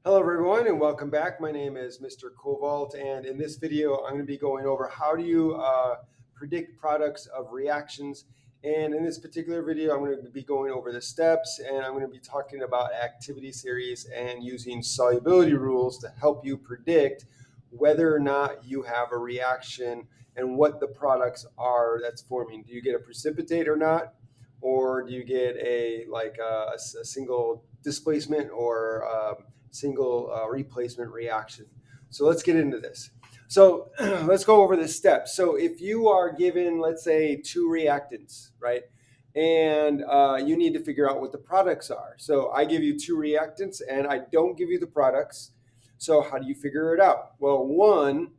Hello everyone and welcome back. My name is Mr. Cobalt, and in this video I'm going to be going over how do you predict products of reactions. And in this particular video I'm going to be going over the steps, and I'm going to be talking about activity series and using solubility rules to help you predict whether or not you have a reaction and what the products are that's forming. Do you get a precipitate or not? Or do you get a single displacement or single replacement reaction? So let's get into this. So let's go over the steps. So if you are given, let's say, two reactants, right? And you need to figure out what the products are. So I give you two reactants and I don't give you the products. So how do you figure it out? Well, one,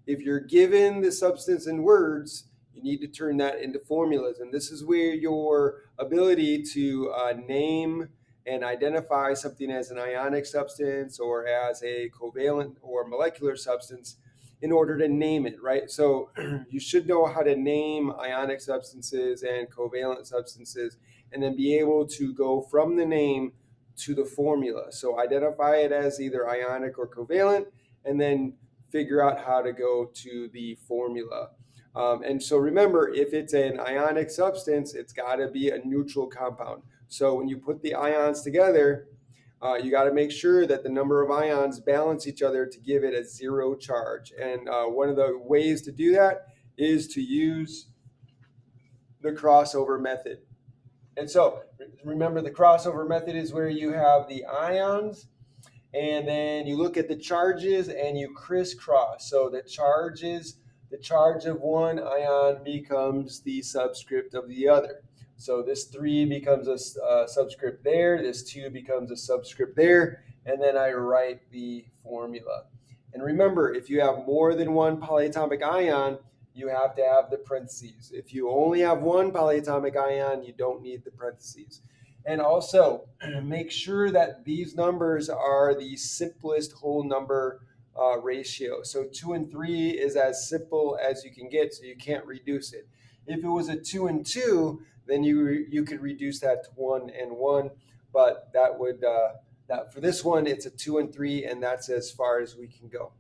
if you're given the substance in words, you need to turn that into formulas. And this is where your ability to name and identify something as an ionic substance or as a covalent or molecular substance in order to name it, right? So you should know how to name ionic substances and covalent substances and then be able to go from the name to the formula. So identify it as either ionic or covalent and then figure out how to go to the formula. And so remember, if it's an ionic substance, it's got to be a neutral compound. So when you put the ions together, you got to make sure that the number of ions balance each other to give it a zero charge. And one of the ways to do that is to use the crossover method. And so remember, the crossover method is where you have the ions and then you look at the charges and you crisscross. So the charge of one ion becomes the subscript of the other. So this 3 becomes a subscript there, this 2 becomes a subscript there, and then I write the formula. And remember, if you have more than one polyatomic ion, you have to have the parentheses. If you only have one polyatomic ion, you don't need the parentheses. And also, make sure that these numbers are the simplest whole number ratio. So 2 and 3 is as simple as you can get, so you can't reduce it. If it was a 2 and 2, then you could reduce that to 1 and 1, but that would that for this one it's a 2 and 3, and that's as far as we can go.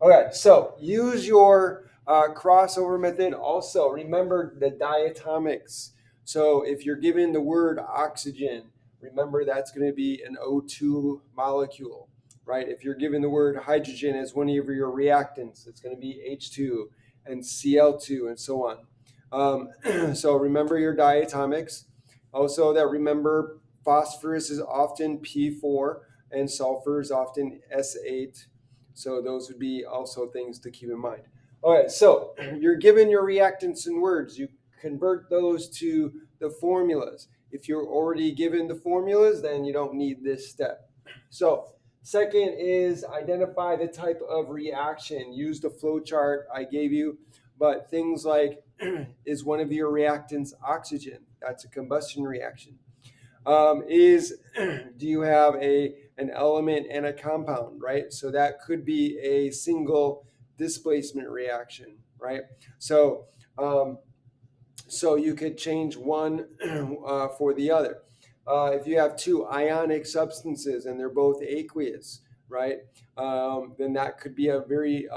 Okay, so use your crossover method. Also, remember the diatomics. So if you're given the word oxygen, remember that's going to be an O2 molecule, right? If you're given the word hydrogen as one of your reactants, it's going to be H2 and Cl2 and so on. So remember your diatomics. Also, that remember phosphorus is often P4 and sulfur is often S8. So those would be also things to keep in mind. All right, so you're given your reactants in words. You convert those to the formulas. If you're already given the formulas, then you don't need this step. So second is identify the type of reaction. Use the flow chart I gave you, but things like is one of your reactants oxygen? That's a combustion reaction. Do you have an element and a compound, right? So that could be a single displacement reaction, right? So so you could change one for the other. If you have two ionic substances and they're both aqueous, right? Then that could be a very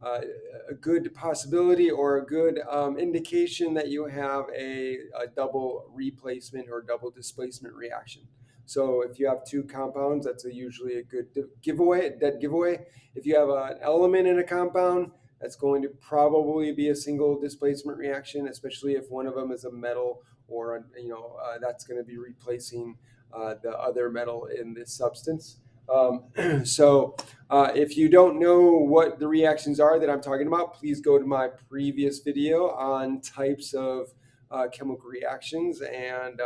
a good possibility or a good indication that you have a double replacement or double displacement reaction. So if you have two compounds, that's usually a good dead giveaway. If you have an element in a compound, that's going to probably be a single displacement reaction, especially if one of them is a metal or that's going to be replacing the other metal in this substance. So if you don't know what the reactions are that I'm talking about, please go to my previous video on types of chemical reactions, and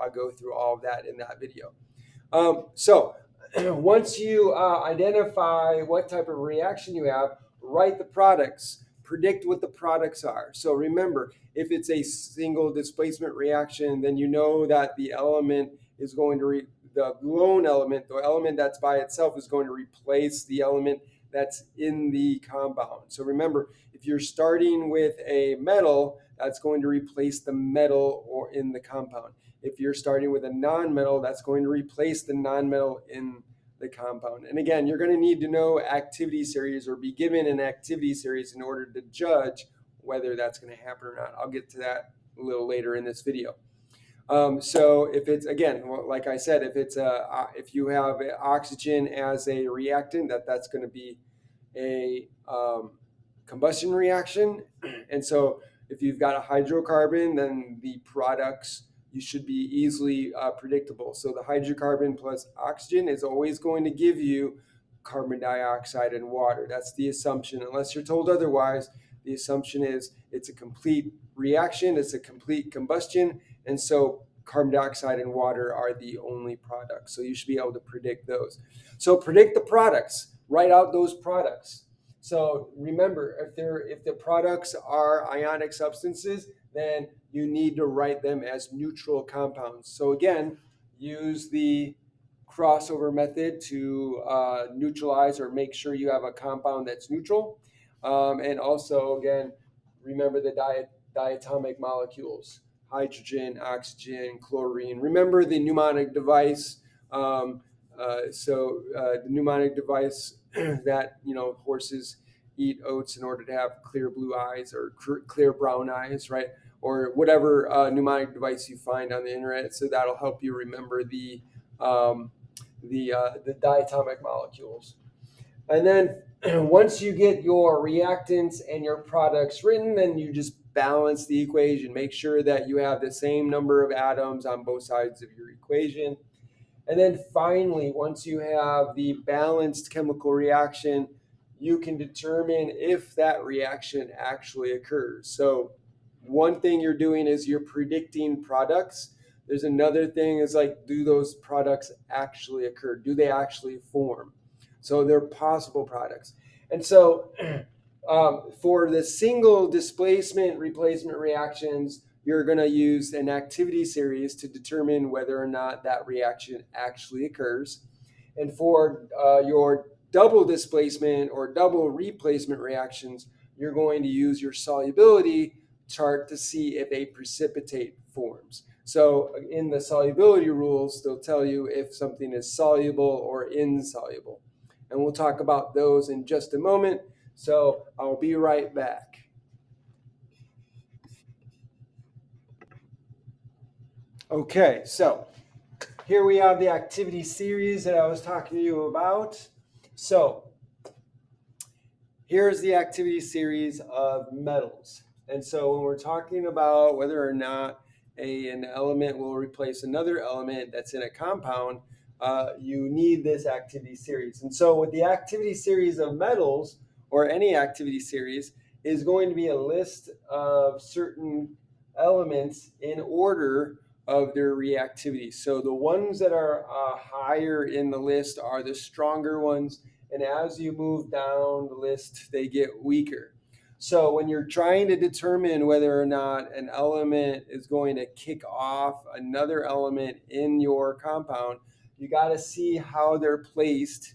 I'll go through all of that in that video. So once you identify what type of reaction you have, write the products, predict what the products are. So remember, if it's a single displacement reaction, then you know that the element is going to the lone element, the element that's by itself, is going to replace the element that's in the compound. So remember, if you're starting with a metal, that's going to replace the metal or in the compound. If you're starting with a non-metal, that's going to replace the non-metal in the compound. And again, you're going to need to know activity series or be given an activity series in order to judge whether that's going to happen or not. I'll get to that a little later in this video. So if it's, again, like I said, if you have oxygen as a reactant, that's going to be a combustion reaction. And so if you've got a hydrocarbon, then the products you should be easily predictable. So the hydrocarbon plus oxygen is always going to give you carbon dioxide and water. That's the assumption. Unless you're told otherwise, the assumption is it's a complete reaction, it's a complete combustion, and so carbon dioxide and water are the only products. So you should be able to predict those. So predict the products, write out those products. So remember, if the products are ionic substances, then you need to write them as neutral compounds. So again, use the crossover method to neutralize or make sure you have a compound that's neutral. And also, again, remember the diatomic molecules: hydrogen, oxygen, chlorine. Remember the mnemonic device. The mnemonic device that horses eat oats in order to have clear blue eyes or clear brown eyes, right? Or whatever mnemonic device you find on the internet. So that'll help you remember the diatomic molecules. And then once you get your reactants and your products written, then you just balance the equation. Make sure that you have the same number of atoms on both sides of your equation. And then finally, once you have the balanced chemical reaction, you can determine if that reaction actually occurs. So one thing you're doing is you're predicting products. There's another thing is like, do those products actually occur? Do they actually form? So they're possible products. And so for the single displacement replacement reactions, you're going to use an activity series to determine whether or not that reaction actually occurs. And for your double displacement or double replacement reactions, you're going to use your solubility chart to see if a precipitate forms. So in the solubility rules, they'll tell you if something is soluble or insoluble. And we'll talk about those in just a moment. So I'll be right back. Okay, so here we have the activity series that I was talking to you about. So here's the activity series of metals. And so when we're talking about whether or not an element will replace another element that's in a compound, you need this activity series. And so with the activity series of metals, or any activity series, is going to be a list of certain elements in order of their reactivity. So the ones that are higher in the list are the stronger ones, and as you move down the list, they get weaker. So when you're trying to determine whether or not an element is going to kick off another element in your compound, you got to see how they're placed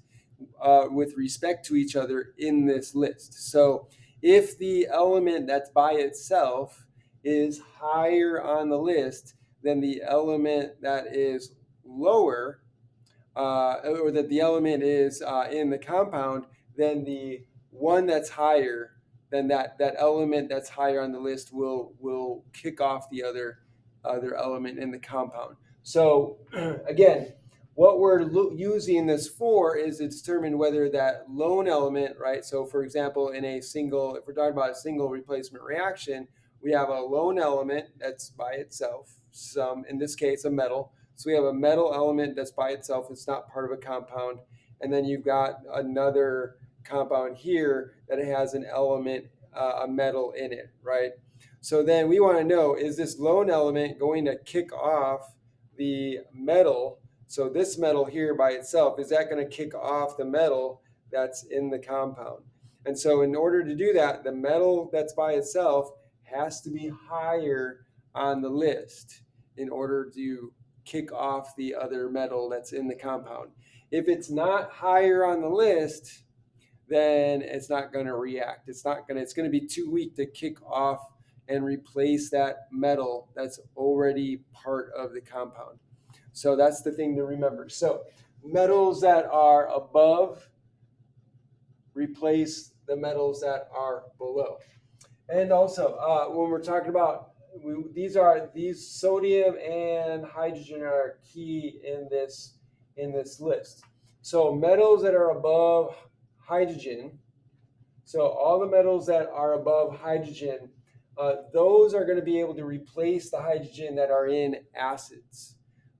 with respect to each other in this list. So if the element that's by itself is higher on the list than the element that is lower, or that the element is in the compound, then the one that's higher than that element that's higher on the list will kick off the other element in the compound. So again, what we're using this for is to determine whether that lone element, right? So for example, if we're talking about a single replacement reaction, we have a lone element that's by itself, in this case, a metal. So we have a metal element that's by itself. It's not part of a compound. And then you've got another compound here that has an element, a metal in it, right? So then we want to know, is this lone element going to kick off the metal? So this metal here by itself, is that going to kick off the metal that's in the compound? And so in order to do that, the metal that's by itself has to be higher on the list in order to kick off the other metal that's in the compound. If it's not higher on the list, then it's not going to react. It's going to be too weak to kick off and replace that metal that's already part of the compound. So that's the thing to remember. So metals that are above replace the metals that are below. And also, when we're talking about these sodium and hydrogen are key in this list. So metals that are above hydrogen, so all the metals that are above hydrogen, those are going to be able to replace the hydrogen that are in acids,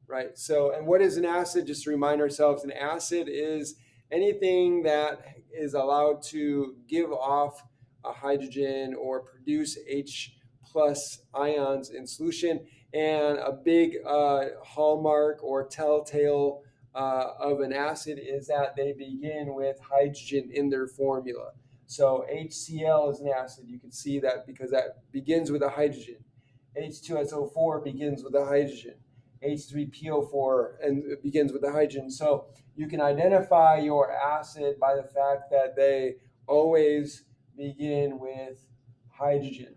right? So, and what is an acid? Just to remind ourselves, an acid is anything that is allowed to give off a hydrogen or produce H plus ions in solution. And a big hallmark or telltale of an acid is that they begin with hydrogen in their formula. So HCl is an acid. You can see that because that begins with a hydrogen. H2SO4 begins with a hydrogen. H3PO4 and it begins with a hydrogen. So you can identify your acid by the fact that they always begin with hydrogen.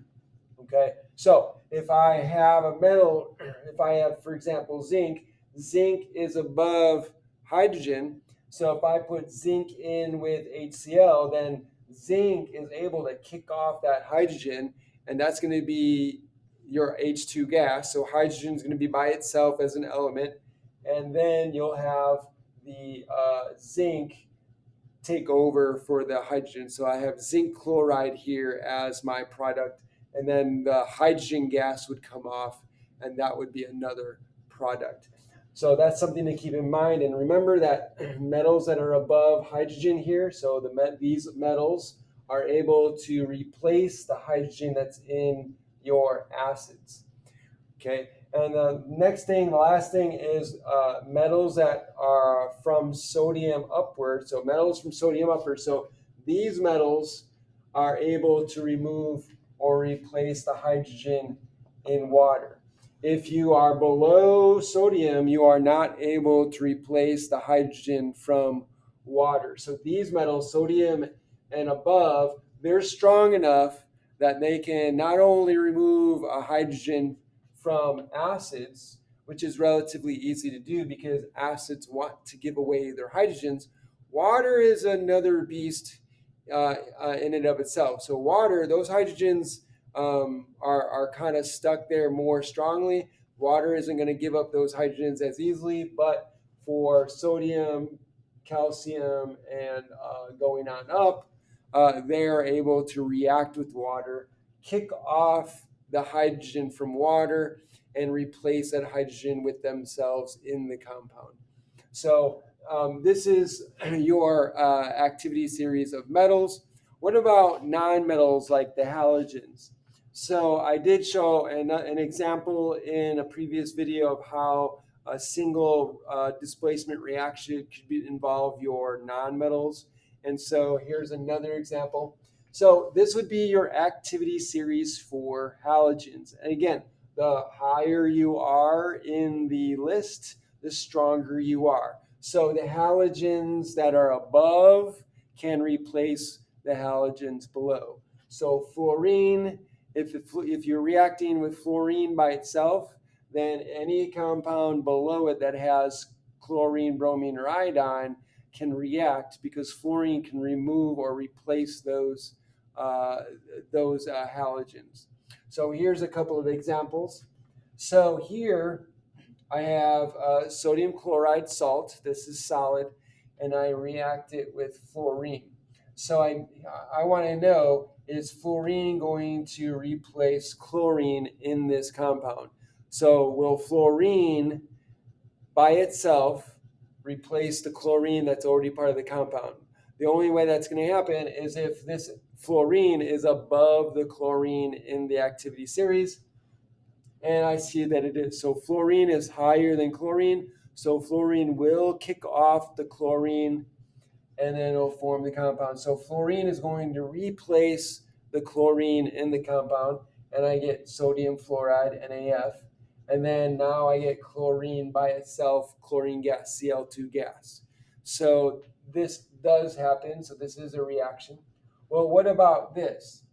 Okay, so if I have a metal, if I have, for example, zinc, zinc is above hydrogen. So if I put zinc in with HCl, then zinc is able to kick off that hydrogen, and that's going to be your H2 gas. So hydrogen is going to be by itself as an element, and then you'll have the zinc take over for the hydrogen. So I have zinc chloride here as my product, and then the hydrogen gas would come off, and that would be another product. So that's something to keep in mind. And remember that metals that are above hydrogen here, so these metals are able to replace the hydrogen that's in your acids. Okay, and the next thing, the last thing is metals that are from sodium upward. So metals from sodium upward. So these metals are able to remove or replace the hydrogen in water. If you are below sodium, you are not able to replace the hydrogen from water. So these metals, sodium and above, they're strong enough that they can not only remove a hydrogen from acids, which is relatively easy to do because acids want to give away their hydrogens. Water is another beast in and of itself. So water, those hydrogens are kind of stuck there more strongly. Water isn't going to give up those hydrogens as easily, but for sodium, calcium, and going on up, they are able to react with water, kick off the hydrogen from water, and replace that hydrogen with themselves in the compound. So this is your activity series of metals. What about non-metals like the halogens? So I did show an example in a previous video of how a single displacement reaction could involve your non-metals. And so here's another example. So this would be your activity series for halogens. And again, the higher you are in the list, the stronger you are. So the halogens that are above can replace the halogens below. So fluorine, if you're reacting with fluorine by itself, then any compound below it that has chlorine, bromine, or iodine can react because fluorine can remove or replace those halogens. So here's a couple of examples. So here I have sodium chloride salt. This is solid, and I react it with fluorine. So I want to know, is fluorine going to replace chlorine in this compound? So will fluorine by itself replace the chlorine that's already part of the compound? The only way that's going to happen is if this fluorine is above the chlorine in the activity series, and I see that it is. So fluorine is higher than chlorine, so fluorine will kick off the chlorine and then it'll form the compound. So fluorine is going to replace the chlorine in the compound, and I get sodium fluoride, NaF. And then now I get chlorine by itself, chlorine gas, Cl2 gas. So this does happen. So this is a reaction. Well, what about this?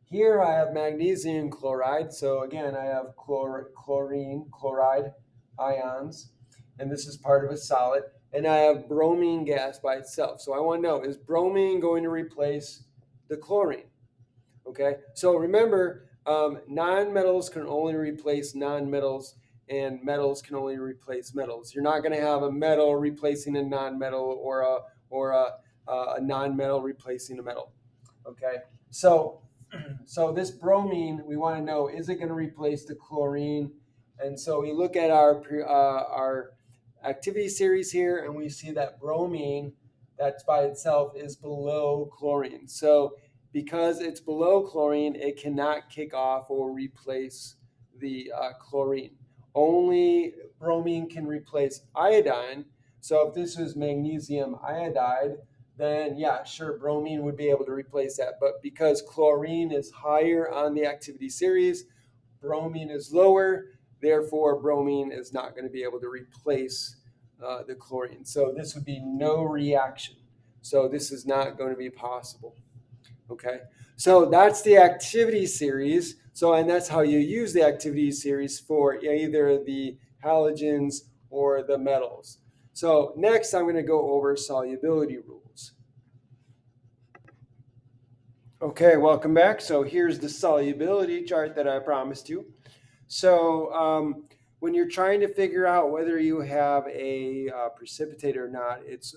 Here I have magnesium chloride. So again, I have chlorine, chloride ions, and this is part of a solid. and I have bromine gas by itself. So I want to know, is bromine going to replace the chlorine? Okay, so remember, non-metals can only replace non-metals, and metals can only replace metals. You're not going to have a metal replacing a non-metal, or a non-metal replacing a metal. Okay, so this bromine, we want to know, is it going to replace the chlorine? And so we look at our activity series here, and we see that bromine, that's by itself, is below chlorine. So because it's below chlorine, it cannot kick off or replace the chlorine. Only bromine can replace iodine. So if this was magnesium iodide, then yeah, sure, bromine would be able to replace that. But because chlorine is higher on the activity series, bromine is lower, therefore bromine is not going to be able to replace the chlorine. So this would be no reaction. So this is not going to be possible. Okay, so that's the activity series. So, and that's how you use the activity series for either the halogens or the metals. So next I'm going to go over solubility rules. Okay, welcome back. So here's the solubility chart that I promised you. So when you're trying to figure out whether you have a precipitate or not, it's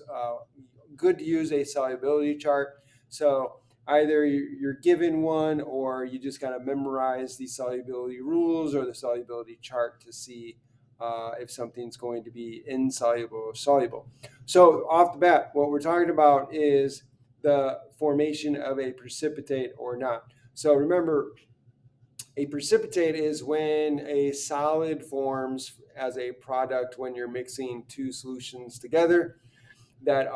good to use a solubility chart. So either you're given one, or you just kind of memorize the solubility rules or the solubility chart to see if something's going to be insoluble or soluble. So off the bat, what we're talking about is the formation of a precipitate or not. So remember, a precipitate is when a solid forms as a product when you're mixing two solutions together that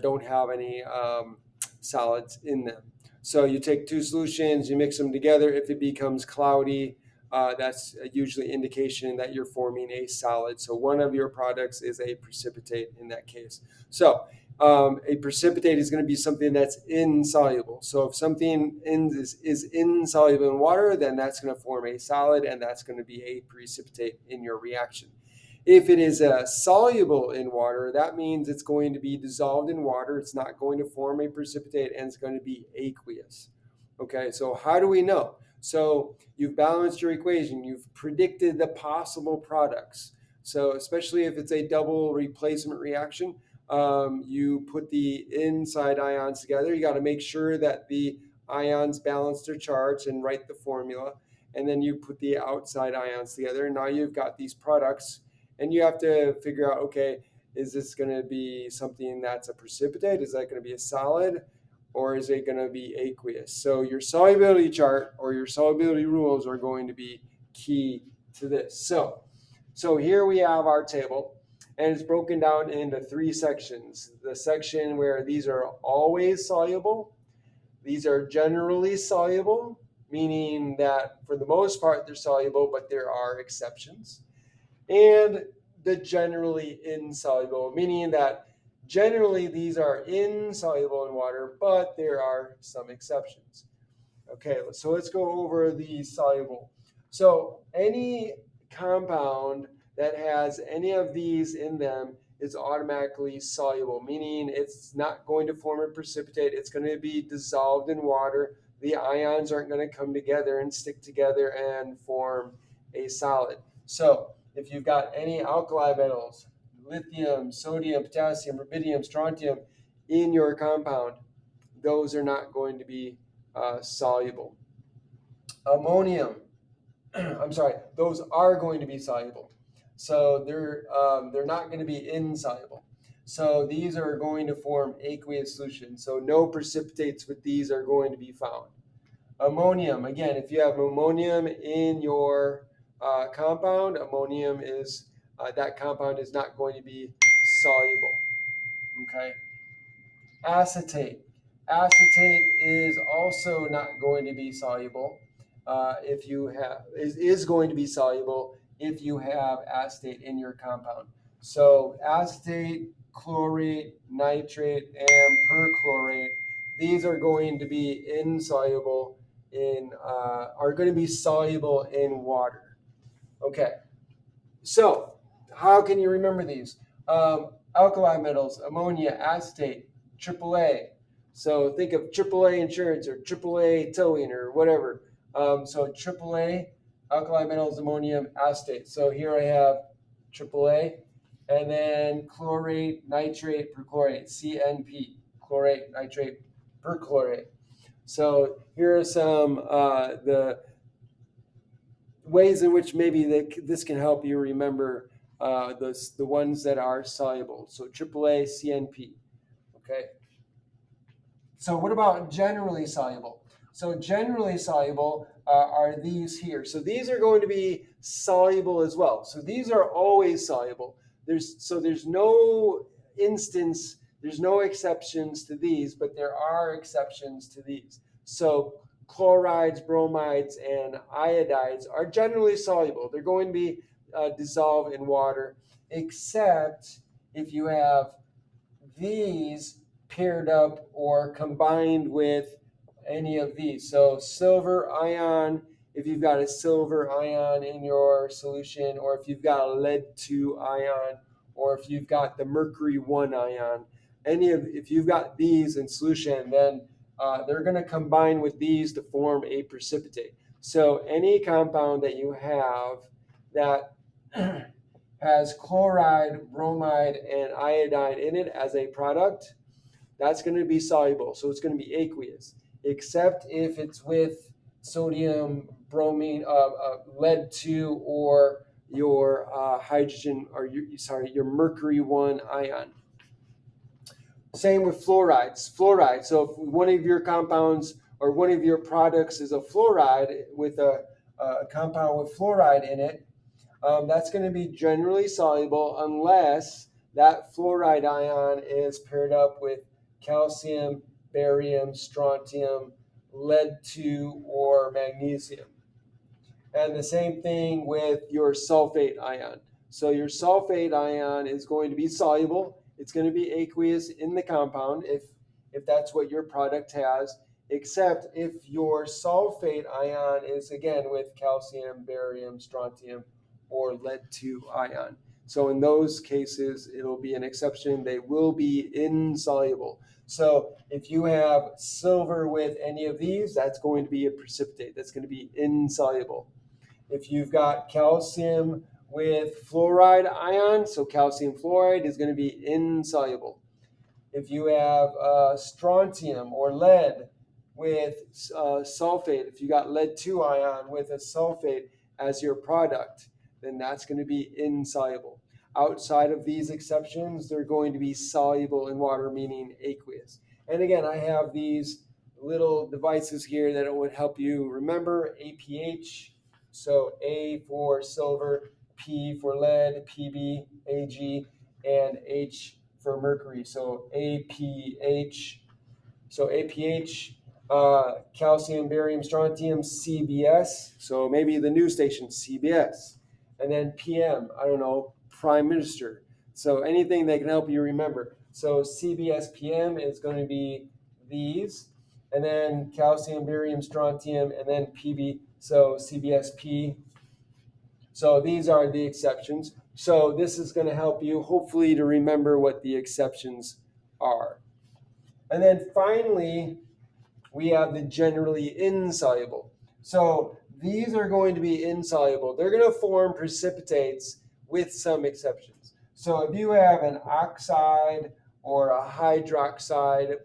don't have any solids in them. So you take two solutions, you mix them together. If it becomes cloudy, that's usually indication that you're forming a solid. So one of your products is a precipitate in that case. So a precipitate is going to be something that's insoluble. So if something is insoluble in water, then that's going to form a solid, and that's going to be a precipitate in your reaction. If it is soluble in water, that means it's going to be dissolved in water. It's not going to form a precipitate, and it's going to be aqueous. Okay, so how do we know? So you've balanced your equation. You've predicted the possible products. So especially if it's a double replacement reaction, you put the inside ions together. You got to make sure that the ions balance their charge and write the formula. And then you put the outside ions together. And now you've got these products. And you have to figure out, okay, is this going to be something that's a precipitate? Is that going to be a solid? Or is it going to be aqueous? So your solubility chart or your solubility rules are going to be key to this. So here we have our table, and it's broken down into three sections. The section where these are always soluble, these are generally soluble, meaning that for the most part they're soluble, but there are exceptions. And the generally insoluble, meaning that generally these are insoluble in water, but there are some exceptions. Okay, so let's go over the soluble. So any compound that has any of these in them is automatically soluble, meaning it's not going to form a precipitate. It's going to be dissolved in water. The ions aren't going to come together and stick together and form a solid. So if you've got any alkali metals, lithium, sodium, potassium, rubidium, strontium in your compound, those are not going to be soluble. Ammonium, I'm sorry, those are going to be soluble. So they're not going to be insoluble. So these are going to form aqueous solutions. So no precipitates with these are going to be found. Ammonium, again, if you have ammonium in your compound, ammonium is that compound is not going to be soluble. Okay. Acetate. Acetate is also not going to be soluble if you have is going to be soluble if you have acetate in your compound. So acetate, chlorate, nitrate, and perchlorate, these are going to be insoluble are going to be soluble in water. Okay, so how can you remember these? Alkali metals, ammonia acetate, AAA. So think of AAA insurance or AAA towing or whatever. So AAA, alkali metals, ammonium acetate. So here I have AAA, and then chlorate, nitrate, perchlorate, CNP, chlorate, nitrate, perchlorate. So here are some the ways in which maybe this can help you remember the ones that are soluble. So AAA, CNP. Okay. So what about generally soluble? So generally soluble are these here. So these are going to be soluble as well. So these are always soluble. There's no instance, there's no exceptions to these, but there are exceptions to these. So chlorides, bromides, and iodides are generally soluble. They're going to be dissolved in water, except if you have these paired up or combined with any of these. So silver ion, if you've got a silver ion in your solution, or if you've got a lead 2 ion, or if you've got the mercury 1 ion, if you've got these in solution, then they're going to combine with these to form a precipitate. So any compound that you have that has chloride, bromide, and iodide in it as a product, that's going to be soluble. So it's going to be aqueous, except if it's with sodium, bromine, lead 2, or your hydrogen, or your mercury 1 ion. Same with fluorides. Fluoride. So if one of your compounds or one of your products is a fluoride with a compound with fluoride in it, that's going to be generally soluble unless that fluoride ion is paired up with calcium, barium, strontium, lead 2, or magnesium. And the same thing with your sulfate ion. So your sulfate ion is going to be soluble. It's going to be aqueous in the compound if that's what your product has, except if your sulfate ion is again with calcium, barium, strontium, or lead 2 ion. So in those cases, it'll be an exception. They will be insoluble. So if you have silver with any of these, that's going to be a precipitate. That's going to be insoluble. If you've got calcium with fluoride ion, so calcium fluoride is going to be insoluble. If you have strontium or lead with sulfate, if you got lead 2 ion with a sulfate as your product, then that's going to be insoluble. Outside of these exceptions, they're going to be soluble in water, meaning aqueous. And again, I have these little devices here that would help you remember APH. So A for silver, P for lead, PB, AG, and H for mercury. So APH. So APH, calcium, barium, strontium, CBS. So maybe the news station, CBS. And then PM, I don't know, Prime Minister. So anything that can help you remember. So CBS PM is going to be these. And then calcium, barium, strontium, and then PB. So CBSP. So these are the exceptions. So this is going to help you hopefully to remember what the exceptions are. And then finally, we have the generally insoluble. So these are going to be insoluble. They're going to form precipitates with some exceptions. So if you have an oxide or a hydroxide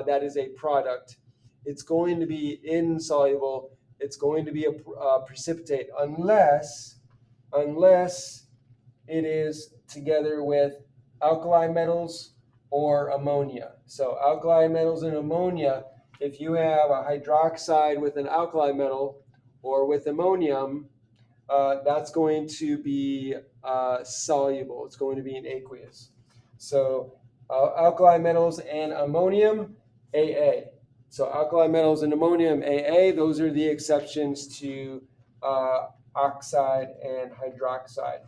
that is a product, it's going to be insoluble. It's going to be a precipitate unless it is together with alkali metals or ammonia. So alkali metals and ammonia, if you have a hydroxide with an alkali metal or with ammonium, that's going to be soluble. It's going to be an aqueous. So alkali metals and ammonium, AA. So alkali metals and ammonium, AA, those are the exceptions to oxide and hydroxide.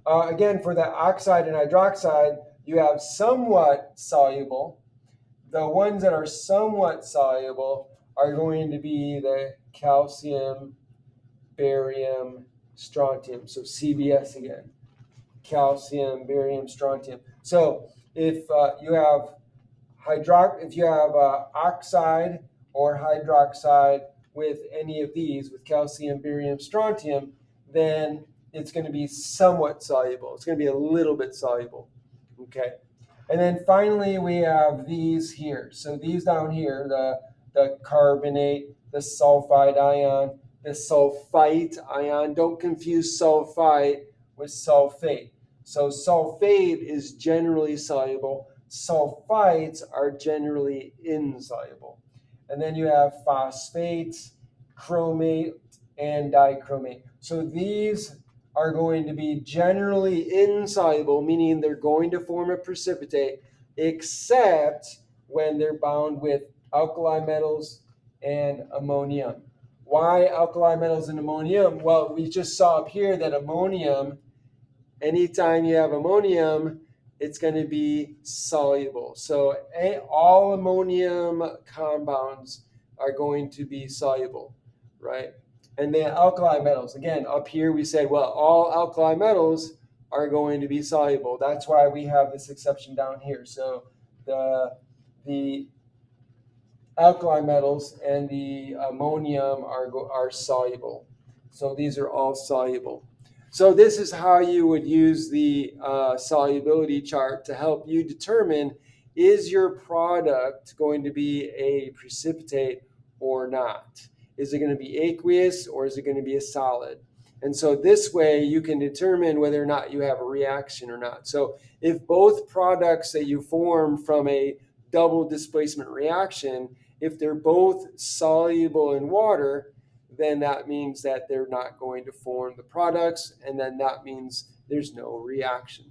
Again, for the oxide and hydroxide, you have somewhat soluble. The ones that are somewhat soluble are going to be the calcium, barium, strontium, so CBS again. calcium, barium, strontium. So if you have oxide or hydroxide with any of these, with calcium, barium, strontium, then it's going to be somewhat soluble. It's going to be a little bit soluble. Okay. And then finally, we have these here. So these down here, the carbonate, the sulfide ion, the sulfite ion. Don't confuse sulfite with sulfate. So sulfate is generally soluble. Sulfites are generally insoluble. And then you have phosphates, chromate, and dichromate. So these are going to be generally insoluble, meaning they're going to form a precipitate, except when they're bound with alkali metals and ammonium. Why alkali metals and ammonium? Well, we just saw up here that ammonium, anytime you have ammonium, it's going to be soluble. So all ammonium compounds are going to be soluble, right? And then alkali metals, again, up here we said, well, all alkali metals are going to be soluble. That's why we have this exception down here. So the alkali metals and the ammonium are soluble. So these are all soluble. So this is how you would use the solubility chart to help you determine, is your product going to be a precipitate or not? Is it going to be aqueous or is it going to be a solid? And so this way you can determine whether or not you have a reaction or not. So if both products that you form from a double displacement reaction, if they're both soluble in water, then that means that they're not going to form the products, and then that means there's no reaction.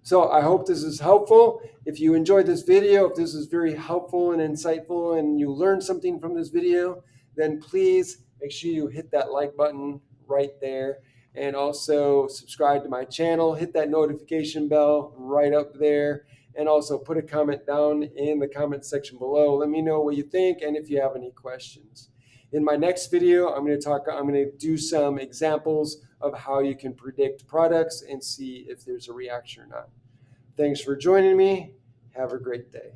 So I hope this is helpful. If you enjoyed this video, if this is very helpful and insightful and you learned something from this video, then please make sure you hit that like button right there, and also subscribe to my channel, hit that notification bell right up there, and also put a comment down in the comment section below. Let me know what you think and if you have any questions. In my next video, I'm going to do some examples of how you can predict products and see if there's a reaction or not. Thanks for joining me. Have a great day.